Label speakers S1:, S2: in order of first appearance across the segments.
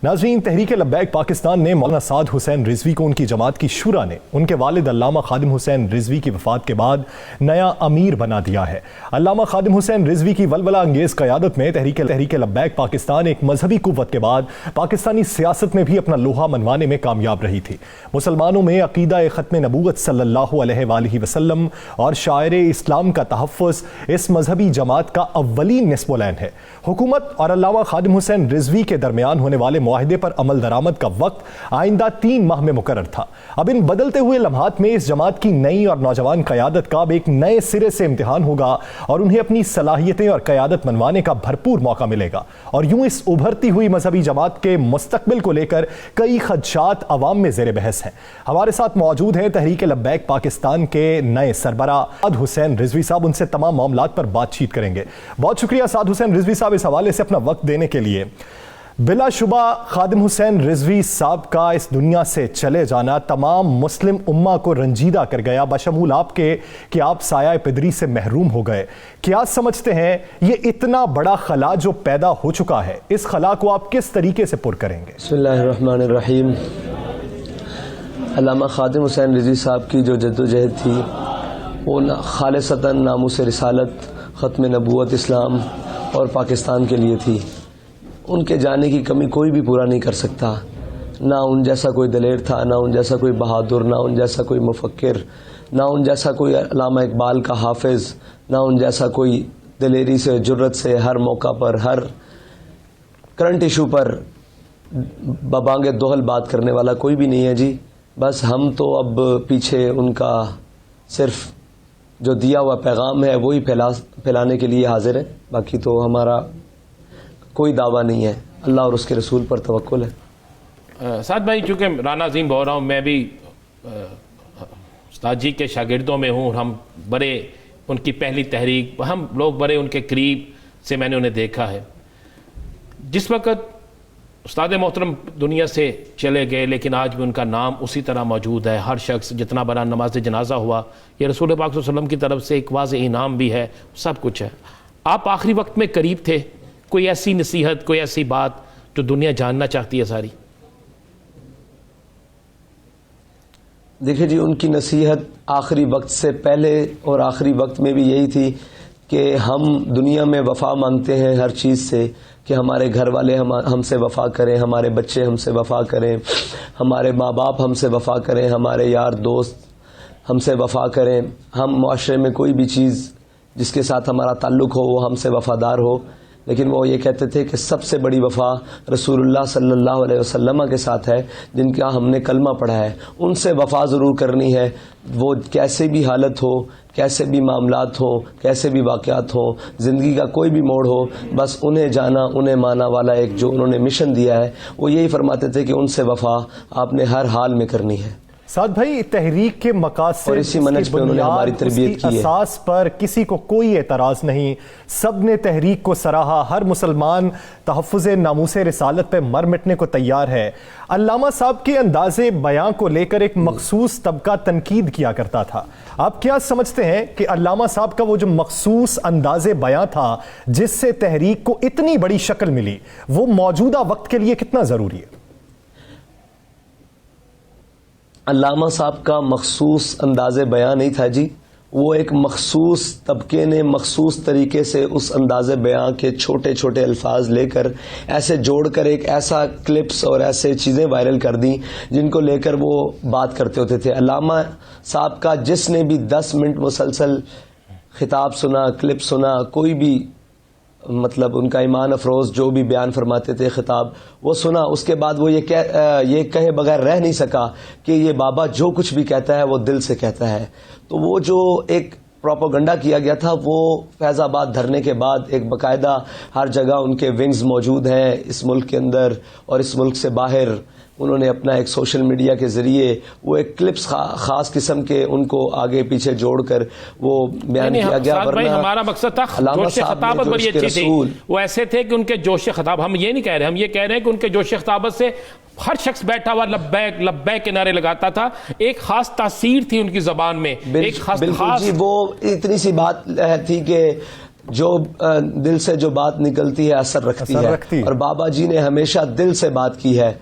S1: ناظرین، تحریک لبیک پاکستان نے مولانا سعد حسین رضوی کو ان کی جماعت کی شورا نے ان کے والد علامہ خادم حسین رضوی کی وفات کے بعد نیا امیر بنا دیا ہے۔ علامہ خادم حسین رضوی کی ولولہ انگیز قیادت میں تحریک لبیک پاکستان ایک مذہبی قوت کے بعد پاکستانی سیاست میں بھی اپنا لوہا منوانے میں کامیاب رہی تھی۔ مسلمانوں میں عقیدہ ختم نبوت صلی اللہ علیہ وآلہ وسلم اور شاعر اسلام کا تحفظ اس مذہبی جماعت کا اولین نصب العین ہے۔ حکومت اور علامہ خادم حسین رضوی کے درمیان ہونے والے معاہدے پر عمل درآمد کا وقت آئندہ 3 ماہ میں مقرر تھا۔ اب ان بدلتے ہوئے لمحات میں اس جماعت کی نئی اور نوجوان قیادت کا اب ایک نئے سرے سے امتحان ہوگا اور انہیں اپنی صلاحیتیں اور قیادت منوانے کا بھرپور موقع ملے گا، اور یوں اس ابھرتی ہوئی مذہبی جماعت کے مستقبل کو لے کر کئی خدشات عوام میں زیر بحث ہیں۔ ہمارے ساتھ موجود ہیں تحریک لبیک پاکستان کے نئے سربراہ سعد حسین رضوی صاحب، ان سے تمام معاملات پر بات چیت کریں گے۔ بہت شکریہ سعد حسین رضوی صاحب اس حوالے سے اپنا وقت دینے کے لیے۔ بلا شبہ خادم حسین رضوی صاحب کا اس دنیا سے چلے جانا تمام مسلم امہ کو رنجیدہ کر گیا، بشمول آپ کے کہ آپ سایہ پدری سے محروم ہو گئے۔ کیا سمجھتے ہیں یہ اتنا بڑا خلا جو پیدا ہو چکا ہے، اس خلا کو آپ کس طریقے سے پر کریں گے؟
S2: بسم اللہ الرحمن الرحیم۔ علامہ خادم حسین رضوی صاحب کی جو جدوجہد تھی وہ خالصتاً ناموس رسالت، ختم نبوت اسلام اور پاکستان کے لیے تھی۔ ان کے جانے کی کمی کوئی بھی پورا نہیں کر سکتا، نہ ان جیسا کوئی دلیر تھا، نہ ان جیسا کوئی بہادر، نہ ان جیسا کوئی مفکر، نہ ان جیسا کوئی علامہ اقبال کا حافظ، نہ ان جیسا کوئی دلیری سے، جرت سے ہر موقع پر، ہر کرنٹ ایشو پر ببانگ دوہل بات کرنے والا کوئی بھی نہیں ہے جی۔ بس ہم تو اب پیچھے ان کا صرف جو دیا ہوا پیغام ہے وہی پھیلانے کے لیے حاضر ہے، باقی تو ہمارا کوئی دعویٰ نہیں ہے، اللہ اور اس کے رسول پر توکل ہے۔
S3: سعد بھائی، چونکہ رانا عظیم بول رہا ہوں، میں بھی استاد جی کے شاگردوں میں ہوں، ہم بڑے ان کی پہلی تحریک، ہم لوگ بڑے ان کے قریب سے میں نے انہیں دیکھا ہے۔ جس وقت استاد محترم دنیا سے چلے گئے لیکن آج بھی ان کا نام اسی طرح موجود ہے۔ ہر شخص جتنا بڑا نماز جنازہ ہوا، یہ رسول پاک صلی اللہ علیہ وسلم کی طرف سے ایک واضح انعام بھی ہے، سب کچھ ہے۔ آپ آخری وقت میں قریب تھے، کوئی ایسی نصیحت، کوئی ایسی بات جو دنیا جاننا چاہتی ہے ساری؟
S2: دیکھیں جی، ان کی نصیحت آخری وقت سے پہلے اور آخری وقت میں بھی یہی تھی کہ ہم دنیا میں وفا مانگتے ہیں ہر چیز سے، کہ ہمارے گھر والے ہم سے وفا کریں، ہمارے بچے ہم سے وفا کریں، ہمارے ماں باپ ہم سے وفا کریں، ہمارے یار دوست ہم سے وفا کریں، ہم معاشرے میں کوئی بھی چیز جس کے ساتھ ہمارا تعلق ہو وہ ہم سے وفادار ہو۔ لیکن وہ یہ کہتے تھے کہ سب سے بڑی وفا رسول اللہ صلی اللہ علیہ وسلم کے ساتھ ہے، جن کا ہم نے کلمہ پڑھا ہے، ان سے وفا ضرور کرنی ہے، وہ کیسے بھی حالت ہو، کیسے بھی معاملات ہوں، کیسے بھی واقعات ہوں، زندگی کا کوئی بھی موڑ ہو، بس انہیں جانا، انہیں مانا والا ایک جو انہوں نے مشن دیا ہے، وہ یہی فرماتے تھے کہ ان سے وفا آپ نے ہر حال میں کرنی ہے۔
S1: سعد بھائی، تحریک کے مقاصد
S2: اور اسی منہج پہ انہوں نے ہماری تربیت کی ہے،
S1: اساس پر کسی کو کوئی اعتراض نہیں، سب نے تحریک کو سراہا، ہر مسلمان تحفظ ناموس رسالت پہ مر مٹنے کو تیار ہے۔ علامہ صاحب کے انداز بیان کو لے کر ایک مخصوص طبقہ تنقید کیا کرتا تھا، آپ کیا سمجھتے ہیں کہ علامہ صاحب کا وہ جو مخصوص انداز بیان تھا جس سے تحریک کو اتنی بڑی شکل ملی، وہ موجودہ وقت کے لیے کتنا ضروری ہے؟
S2: علامہ صاحب کا مخصوص انداز بیان نہیں تھا جی، وہ ایک مخصوص طبقے نے مخصوص طریقے سے اس انداز بیان کے چھوٹے چھوٹے الفاظ لے کر ایسے جوڑ کر ایک ایسا کلپس اور ایسے چیزیں وائرل کر دیں جن کو لے کر وہ بات کرتے ہوتے تھے۔ علامہ صاحب کا جس نے بھی 10 منٹ مسلسل خطاب سنا، کلپ سنا، کوئی بھی مطلب ان کا ایمان افروز جو بھی بیان فرماتے تھے خطاب، وہ سنا، اس کے بعد وہ یہ کہے بغیر رہ نہیں سکا کہ یہ بابا جو کچھ بھی کہتا ہے وہ دل سے کہتا ہے۔ تو وہ جو ایک پروپیگنڈا کیا گیا تھا، وہ فیض آباد دھرنے کے بعد ایک باقاعدہ ہر جگہ ان کے ونگز موجود ہیں، اس ملک کے اندر اور اس ملک سے باہر۔ انہوں نے اپنا ایک سوشل میڈیا کے ذریعے وہ ایک کلپس خاص قسم کے ان کو آگے پیچھے جوڑ کر وہ بیان کیا گیا۔
S3: ورنہ ہمارا مقصد تھا جوش خطابت بڑی اچھی تھی، وہ ایسے تھے کہ ان کے جوش خطاب، ہم یہ نہیں کہہ رہے، ہم یہ کہہ رہے ہیں کہ ان کے جوش خطابت سے ہر شخص بیٹھا ہوا لبیک لبیک کے نعرے لگاتا تھا، ایک خاص تاثیر تھی ان کی زبان میں، ایک خاص
S2: بالکل جی۔ وہ اتنی سی بات تھی کہ جو دل سے جو بات نکلتی ہے اثر رکھتی ہے، اور بابا جی نے ہمیشہ دل سے بات کی ہے،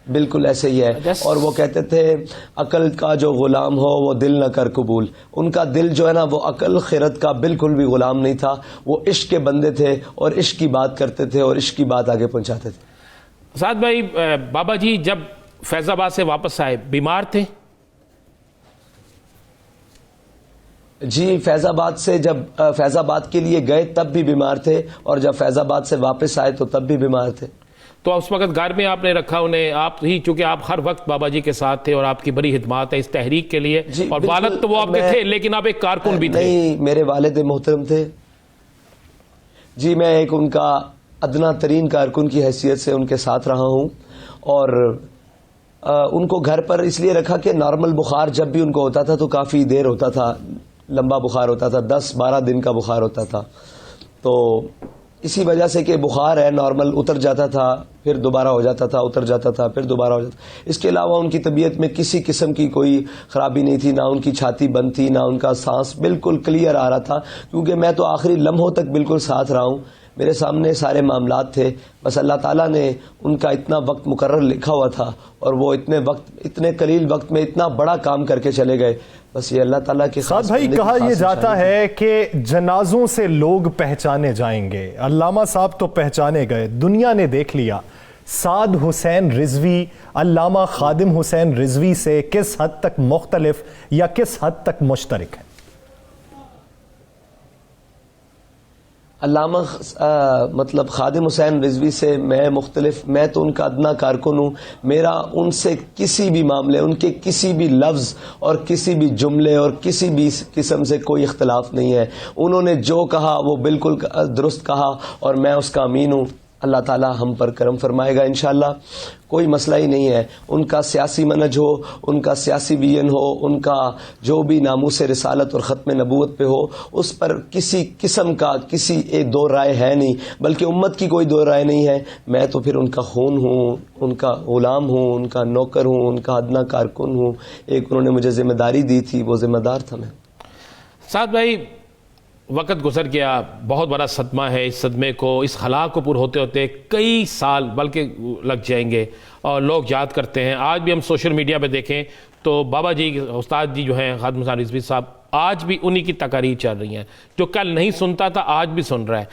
S2: بالکل ایسے ہی ہے. اور وہ کہتے تھے عقل کا جو غلام ہو وہ دل نہ کر قبول. ان کا دل جو ہے نا وہ عقل خرد کا بالکل بھی غلام نہیں تھا، وہ عشق کے بندے تھے اور عشق کی بات کرتے تھے اور عشق کی بات آگے پہنچاتے تھے.
S3: سعد بھائی، بابا جی جب فیض آباد سے واپس آئے بیمار تھے؟
S2: جی فیض آباد سے جب فیض آباد کے لیے گئے تب بھی بیمار تھے، اور جب فیض آباد سے واپس آئے تو تب بھی بیمار تھے.
S3: تو اس وقت گھر میں آپ نے رکھا انہیں، آپ ہی چونکہ آپ ہر وقت بابا جی کے ساتھ تھے اور آپ کی بڑی خدمات ہے اس تحریک کے لیے، اور والد تو وہ آپ کے تھے لیکن آپ ایک کارکن بھی تھے.
S2: نہیں، میرے والد محترم تھے جی. میں ایک ان کا ادنا ترین کارکن کی حیثیت سے ان کے ساتھ رہا ہوں، اور ان کو گھر پر اس لیے رکھا کہ نارمل بخار جب بھی ان کو ہوتا تھا تو کافی دیر ہوتا تھا، لمبا بخار ہوتا تھا، 10-12 دن کا بخار ہوتا تھا. تو اسی وجہ سے کہ بخار ہے نارمل، اتر جاتا تھا پھر دوبارہ ہو جاتا تھا، اتر جاتا تھا پھر دوبارہ ہو جاتا تھا. اس کے علاوہ ان کی طبیعت میں کسی قسم کی کوئی خرابی نہیں تھی، نہ ان کی چھاتی بند تھی، نہ ان کا سانس بالکل کلیئر آ رہا تھا، کیونکہ میں تو آخری لمحوں تک بالکل ساتھ رہا ہوں. میرے سامنے سارے معاملات تھے، بس اللہ تعالیٰ نے ان کا اتنا وقت مقرر لکھا ہوا تھا، اور وہ اتنے قلیل وقت میں اتنا بڑا کام کر کے چلے گئے. بس یہ اللہ تعالیٰ کے
S1: سعد بھائی، کہا یہ جاتا ہے کہ جنازوں سے لوگ پہچانے جائیں گے. علامہ صاحب تو پہچانے گئے، دنیا نے دیکھ لیا. سعد حسین رضوی علامہ خادم حسین رضوی سے کس حد تک مختلف یا کس حد تک مشترک ہے؟
S2: علامہ مطلب خادم حسین رضوی سے میں مختلف، میں تو ان کا ادنا کارکن ہوں. میرا ان سے کسی بھی معاملے، ان کے کسی بھی لفظ اور کسی بھی جملے اور کسی بھی قسم سے کوئی اختلاف نہیں ہے. انہوں نے جو کہا وہ بالکل درست کہا، اور میں اس کا امین ہوں. اللہ تعالیٰ ہم پر کرم فرمائے گا انشاءاللہ. کوئی مسئلہ ہی نہیں ہے. ان کا سیاسی منہج ہو، ان کا سیاسی ویژن ہو، ان کا جو بھی ناموس رسالت اور ختم نبوت پہ ہو، اس پر کسی قسم کا کسی ایک دو رائے ہے نہیں، بلکہ امت کی کوئی دو رائے نہیں ہے. میں تو پھر ان کا خون ہوں، ان کا غلام ہوں، ان کا نوکر ہوں، ان کا ادنا کارکن ہوں. ایک انہوں نے مجھے ذمہ داری دی تھی، وہ ذمہ دار تھا میں.
S3: سعد بھائی، وقت گزر گیا، بہت بڑا صدمہ ہے. اس صدمے کو، اس خلا کو پور ہوتے ہوتے کئی سال بلکہ لگ جائیں گے، اور لوگ یاد کرتے ہیں. آج بھی ہم سوشل میڈیا پہ دیکھیں تو بابا جی، استاد جی جو ہیں خادم حسین رضوی صاحب، آج بھی انہی کی تقاریر چل رہی ہیں. جو کل نہیں سنتا تھا آج بھی سن رہا ہے.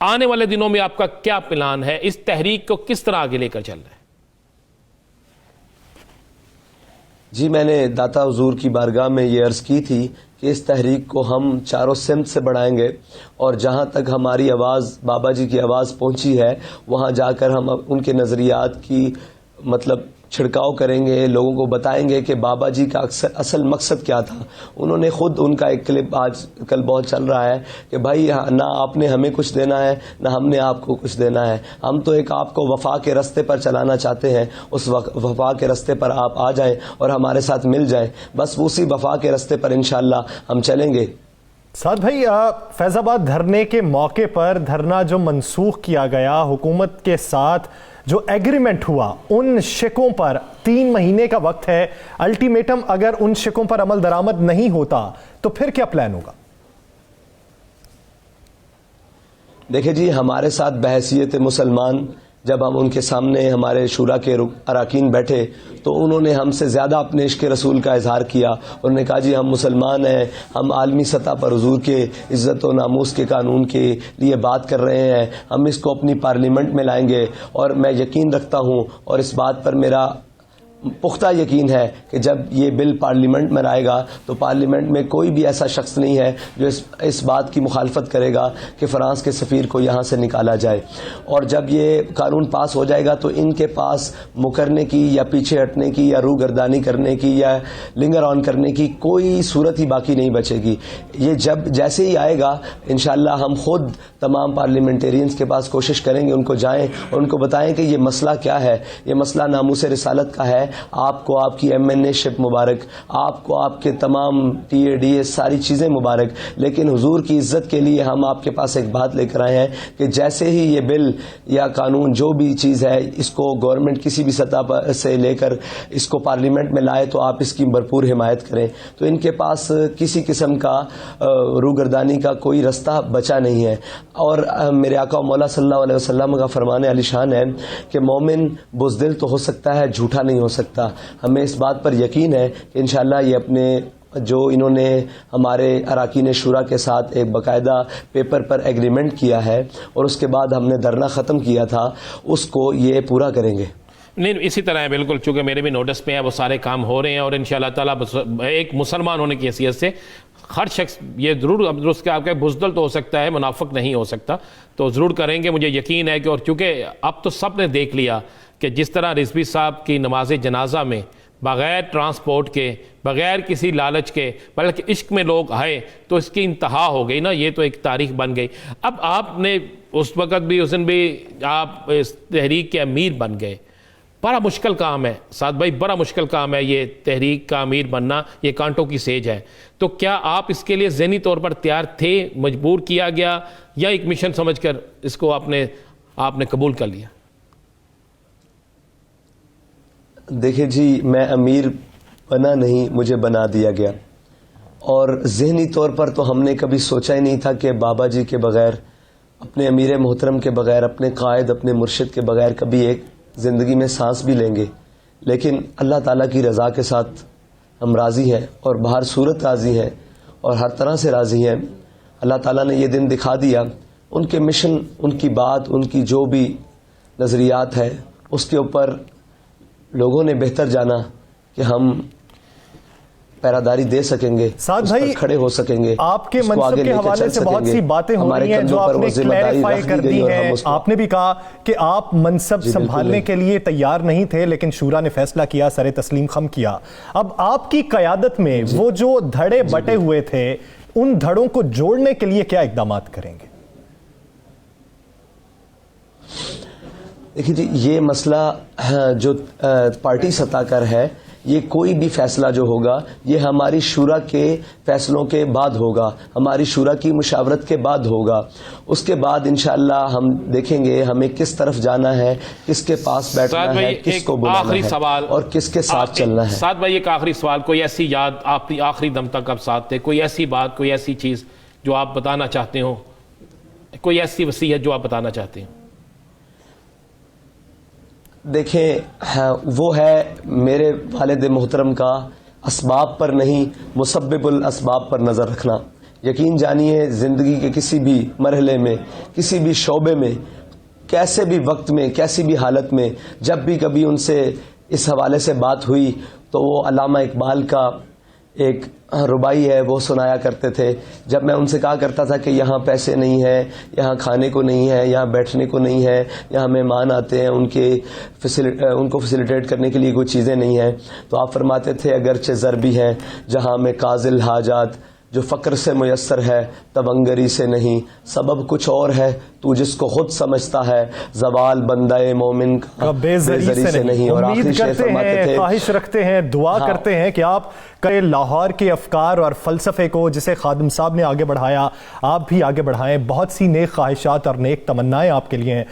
S3: آنے والے دنوں میں آپ کا کیا پلان ہے؟ اس تحریک کو کس طرح آگے لے کر چل رہے ہیں؟
S2: جی میں نے داتا حضور کی بارگاہ میں یہ عرض کی تھی کہ اس تحریک کو ہم چاروں سمت سے بڑھائیں گے، اور جہاں تک ہماری آواز، بابا جی کی آواز پہنچی ہے، وہاں جا کر ہم ان کے نظریات کی مطلب چھڑکاؤ کریں گے، لوگوں کو بتائیں گے کہ بابا جی کا اصل مقصد کیا تھا. انہوں نے خود، ان کا ایک کلپ آج کل بہت چل رہا ہے کہ بھائی نہ آپ نے ہمیں کچھ دینا ہے نہ ہم نے آپ کو کچھ دینا ہے، ہم تو ایک آپ کو وفا کے رستے پر چلانا چاہتے ہیں. اس وفا کے رستے پر آپ آ جائیں اور ہمارے ساتھ مل جائیں، بس اسی وفا کے رستے پر انشاءاللہ ہم چلیں گے.
S1: سعد بھائی، فیض آباد دھرنے کے موقع پر دھرنا جو منسوخ کیا گیا، حکومت کے ساتھ جو ایگریمنٹ ہوا، ان شکوں پر 3 مہینے کا وقت ہے. الٹیمیٹم اگر ان شکوں پر عمل درآمد نہیں ہوتا تو پھر کیا پلان ہوگا؟
S2: دیکھیں جی، ہمارے ساتھ بحیثیت مسلمان جب ہم ان کے سامنے ہمارے شورا کے اراکین بیٹھے تو انہوں نے ہم سے زیادہ اپنے عشق رسول کا اظہار کیا. انہوں نے کہا جی ہم مسلمان ہیں، ہم عالمی سطح پر حضور کے عزت و ناموس کے قانون کے لیے بات کر رہے ہیں، ہم اس کو اپنی پارلیمنٹ میں لائیں گے. اور میں یقین رکھتا ہوں، اور اس بات پر میرا پختہ یقین ہے کہ جب یہ بل پارلیمنٹ میں آئے گا تو پارلیمنٹ میں کوئی بھی ایسا شخص نہیں ہے جو اس بات کی مخالفت کرے گا کہ فرانس کے سفیر کو یہاں سے نکالا جائے. اور جب یہ قانون پاس ہو جائے گا تو ان کے پاس مکرنے کی یا پیچھے ہٹنے کی یا روگردانی کرنے کی یا لنگر آن کرنے کی کوئی صورت ہی باقی نہیں بچے گی. یہ جب جیسے ہی آئے گا انشاءاللہ ہم خود تمام پارلیمنٹیرینز کے پاس کوشش کریں گے، ان کو جائیں اور ان کو بتائیں کہ یہ مسئلہ کیا ہے. یہ مسئلہ ناموس رسالت کا ہے، آپ کو آپ کی MNA شپ مبارک، آپ کو آپ کے تمام TA DA ساری چیزیں مبارک، لیکن حضور کی عزت کے لیے ہم آپ کے پاس ایک بات لے کر آئے ہیں کہ جیسے ہی یہ بل یا قانون جو بھی چیز ہے اس کو گورنمنٹ کسی بھی سطح پر سے لے کر اس کو پارلیمنٹ میں لائے تو آپ اس کی بھرپور حمایت کریں. تو ان کے پاس کسی قسم کا روگردانی کا کوئی رستہ بچا نہیں ہے. اور میرے آقا مولا صلی اللہ علیہ وسلم کا فرمان علی شان ہے کہ مومن بزدل تو ہو سکتا ہے، جھوٹا نہیں ہو سکتا. ہمیں اس بات پر یقین ہے کہ انشاءاللہ یہ اپنے جو انہوں نے ہمارے اراکین شورا کے ساتھ ایک باقاعدہ پیپر پر ایگریمنٹ کیا ہے اور اس کے بعد ہم نے دھرنا ختم کیا تھا، اس کو یہ پورا کریں گے.
S3: نہیں اسی طرح ہے بالکل، چونکہ میرے بھی نوٹس پہ ہیں، وہ سارے کام ہو رہے ہیں اور انشاءاللہ تعالیٰ ایک مسلمان ہونے کی حیثیت سے ہر شخص یہ ضرور درست کہ آپ کا بزدل تو ہو سکتا ہے، منافق نہیں ہو سکتا، تو ضرور کریں گے. مجھے یقین ہے کہ اور چونکہ اب تو سب نے دیکھ لیا کہ جس طرح رضوی صاحب کی نماز جنازہ میں بغیر ٹرانسپورٹ کے، بغیر کسی لالچ کے، بلکہ عشق میں لوگ آئے تو اس کی انتہا ہو گئی نا، یہ تو ایک تاریخ بن گئی. اب آپ نے اس وقت بھی اس دن بھی آپ اس تحریک کے امیر بن گئے. بڑا مشکل کام ہے سعد بھائی، بڑا مشکل کام ہے یہ تحریک کا امیر بننا، یہ کانٹوں کی سیج ہے. تو کیا آپ اس کے لیے ذہنی طور پر تیار تھے، مجبور کیا گیا، یا ایک مشن سمجھ کر اس کو آپ نے قبول کر لیا؟
S2: دیکھیں جی، میں امیر بنا نہیں، مجھے بنا دیا گیا. اور ذہنی طور پر تو ہم نے کبھی سوچا ہی نہیں تھا کہ بابا جی کے بغیر، اپنے امیر محترم کے بغیر، اپنے قائد، اپنے مرشد کے بغیر کبھی ایک زندگی میں سانس بھی لیں گے. لیکن اللہ تعالیٰ کی رضا کے ساتھ ہم راضی ہیں اور بہر صورت راضی ہیں اور ہر طرح سے راضی ہیں. اللہ تعالیٰ نے یہ دن دکھا دیا. ان کے مشن، ان کی بات، ان کی جو بھی نظریات ہے، اس کے اوپر لوگوں نے بہتر جانا کہ ہم پیراداری دے سکیں گے،
S1: سعد
S2: اس پر
S1: بھائی
S2: کھڑے ہو سکیں گے،
S1: آپ کے
S2: اس کو
S1: منصب
S2: آگے
S1: کے
S2: لے کے
S1: حوالے
S2: چل
S1: سے
S2: سکیں
S1: بہت
S2: گے.
S1: سی باتیں ہو
S2: ہمارے
S1: رہی ہیں جو
S2: کندھوں
S1: آپ
S2: پر وہ
S1: نے
S2: ذمہ داری
S1: کلیریفائی
S2: رکھ
S1: کر
S2: دی گئی
S1: دی
S2: اور ہم
S1: ہیں.
S2: اس کو
S1: آپ نے بھی کہا کہ آپ منصب سنبھالنے کے لیے تیار نہیں تھے، لیکن شورا نے فیصلہ کیا، سر تسلیم خم کیا. اب آپ کی قیادت میں وہ جو دھڑے بٹے ہوئے تھے، ان دھڑوں کو جوڑنے کے لیے کیا اقدامات کریں گے؟
S2: دیکھیے جی، یہ مسئلہ جو پارٹی سطح کر ہے، یہ کوئی بھی فیصلہ جو ہوگا یہ ہماری شورا کے فیصلوں کے بعد ہوگا، ہماری شورا کی مشاورت کے بعد ہوگا. اس کے بعد انشاءاللہ ہم دیکھیں گے ہمیں کس طرف جانا ہے، کس کے پاس بیٹھنا ہے، کس کو بلانا ہے اور کس کے ساتھ چلنا ہے.
S3: سعد بھائی ایک آخری سوال، کوئی ایسی یاد آپ کی آخری دم تک آپ ساتھ تھے، کوئی ایسی بات، کوئی ایسی چیز جو آپ بتانا چاہتے ہو، کوئی ایسی وصیت جو آپ بتانا چاہتے ہیں؟
S2: دیکھیں، وہ ہے میرے والد محترم کا اسباب پر نہیں، مسبب الاسباب پر نظر رکھنا. یقین جانیے زندگی کے کسی بھی مرحلے میں، کسی بھی شعبے میں، کیسے بھی وقت میں، کیسی بھی حالت میں، جب بھی کبھی ان سے اس حوالے سے بات ہوئی تو وہ علامہ اقبال کا ایک ربائی ہے وہ سنایا کرتے تھے. جب میں ان سے کہا کرتا تھا کہ یہاں پیسے نہیں ہیں، یہاں کھانے کو نہیں ہے، یہاں بیٹھنے کو نہیں ہے، یہاں مہمان آتے ہیں، ان کو فیسیلیٹیٹ کرنے کے لیے کوئی چیزیں نہیں ہیں، تو آپ فرماتے تھے اگرچہ زر بھی ہیں جہاں میں قاضل حاجات، جو فقر سے میسر ہے تبنگری سے نہیں، سبب کچھ اور ہے تو جس کو خود سمجھتا ہے، زوال بندہ مومن کا بے زری سے نہیں. اور آخری شعر فرماتے تھے،
S1: خواہش رکھتے ہیں، دعا کرتے ہیں کہ آپ لاہور کے افکار اور فلسفے کو جسے خادم صاحب نے آگے بڑھایا، آپ بھی آگے بڑھائیں. بہت سی نیک خواہشات اور نیک تمنائیں آپ کے لیے ہیں.